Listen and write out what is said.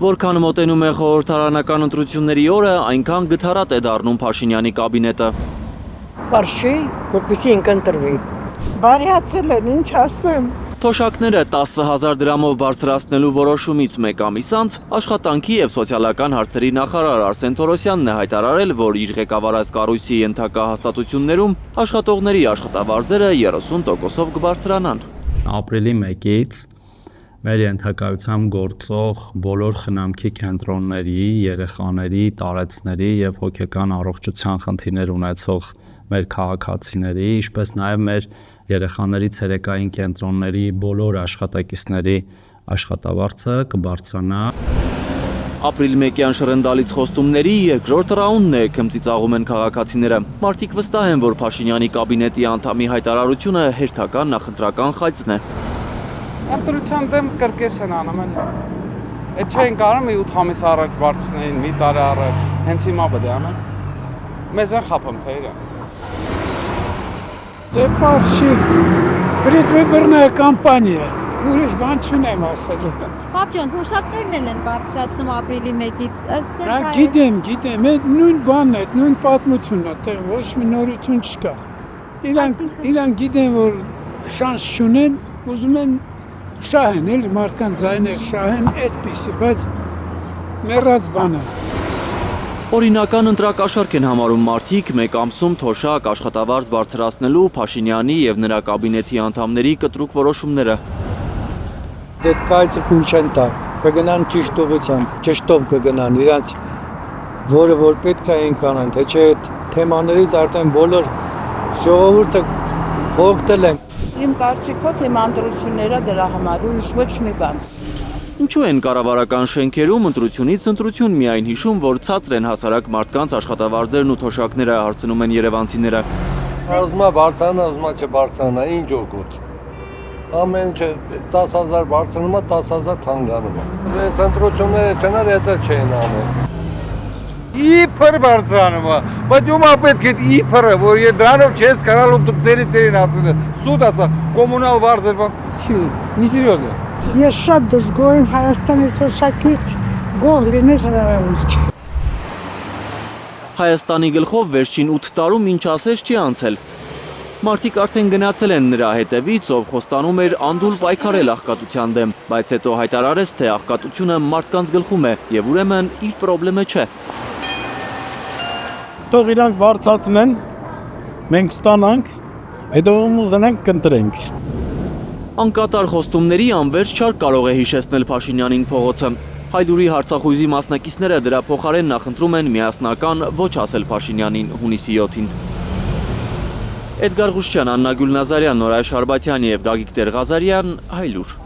Որքան մոտենում է խորհրդարանական ընտրությունների օրը, այնքան գթառատ է դառնում Փաշինյանի կաբինետը։ Պարզ չի, որպեսզի ընտրվի։ Բարյացել են, ինչ ասեմ։ Թոշակները 10,000 դրամով բարձրացնելու որոշումից մեկ ամիս անց աշխատանքի և սոցիալական հարցերի նախարար Արսեն Թորոսյանն է հայտարարել, որ իր ղեկավարած կառույցի ենթակա հաստատություններում աշխատողների աշխատավարձերը 30%-ով կբարձրանան։ Ապրիլի 1-ից մեր ենթակայությամբ գործող բոլոր խնամքի կենտրոնների, երեխաների, տարեցների և հոգեկան առողջության խնդիրներ ունեցող մեր քաղաքացիների, ինչպես նաև մեր երեխաների ցերեկային կենտրոնների բոլոր աշխատակիցների աշխատավարձը կբարձրանա։ Ապրիլ 1-յան շռնդալից խոստումների երկրորդ ռաունդն է, քմծիծաղում են քաղաքացիները։ Մարդիկ վստահ են, որ Փաշինյանի կաբինետի անդամի հայտարարությունը հերթական նախընտրական խայծն է։ Ընտրության դեմ կրկես են անում են։ Այդ չեն կարող մի 8 ամիս առաջ բարձրացնեին, մի տարի առաջ, հենց հիմա պետք է անեն։ Մեզ են խափում թե իրեն։ Դե պարզ չի, предվыборная кампания, ուրիշ բան չունեմ ասելու։ Պապ ջան, թոշակներն են բարձրացնում ապրիլի 1-ից։ Գիտեմ, այդ նույն բանն է, նույն պատմությունն է, տեղ ոչ մի նորություն չկա։ Իրանք գիտեն, որ շանս չունեն, ուզում են շահեն, էլի մարդկանց ձայներ շահեն, այդպիսի, բայց մեռած բան է։ Օրինական ընտրակաշարք են համարում մարդիկ մեկ ամսում թոշակ աշխատավարձ բարձրացնելու Փաշինյանի և նրա կաբինետի անդամների կտրուկ որոշումները։ Դեդ կայծը քույր չեն տա, կգնան ճիշտ ուղղությամբ, ճշտով կգնան իրանց, որը որ պետք է են կանան, թե չէ թեմաներից արդեն բոլոր ժողովուրդը հոգտել են։ Իմ կարծիքով հիմնադրությունները դրա համար ուրիշ ոչ մի բան։ Ինչու են կառավարական շենքերում ընտրությունից ընտրություն միայն հիշում, որ ցածր են հասարակ մարդկանց աշխատավարձերն ու թոշակները, հարցնում են երևանցիները։ Ուզմա բարձրանա, ուզմա չբարձրանա, ինչ օգուտ։ Ամեն ինչ 10,000 բարձրանում է, 10,000 թանկանում է։ Այս ընտրությունները չնար հետը չեն անել։ Իբր բարձրանում է, բայց ումա պետք է իբրը, որ դրանով չես կարալ ու դու ձերին ասել, սուտ ասա, կոմունալ վարձեր բան։ Մի սիրիոզն է։ Ես շատ դժգոհ եմ Հայաստանի թոշակից, գոհ լինել հնարավոր չէ։ Հայաստանի գլխով վերջին 8 տարում ինչ ասես չի անցել։ Մարդիկ արդեն գնացել են նրա հետևից, ով խոստանում էր անդուլ պայքարել աղքատության դեմ, բայց հետո հայտարարեց, թե աղքատությունը մարդկանց գլխում է և ուրեմն իր պրոբլեմը չէ։ Թող իրանք բարձրացնեն, մենք ստանանք, հետո ուզենանք կընտրենք։ Անկատար խոստումների անվերջ չար կարող է հիշեցնել Փաշինյանին փողոցը։ Հայլուրի հարցախույզի մասնակիցները դրա փոխարեն նախընտրում են միասնական ոչ ասել Փաշինյանին հունիսի 7-ին։ Էդգար Ղուշչյան, Աննա Գյուլնազարյան, Նորայր Շարբաթյան և Գագիկ Տեր-Ղազարյան, Հայլուր։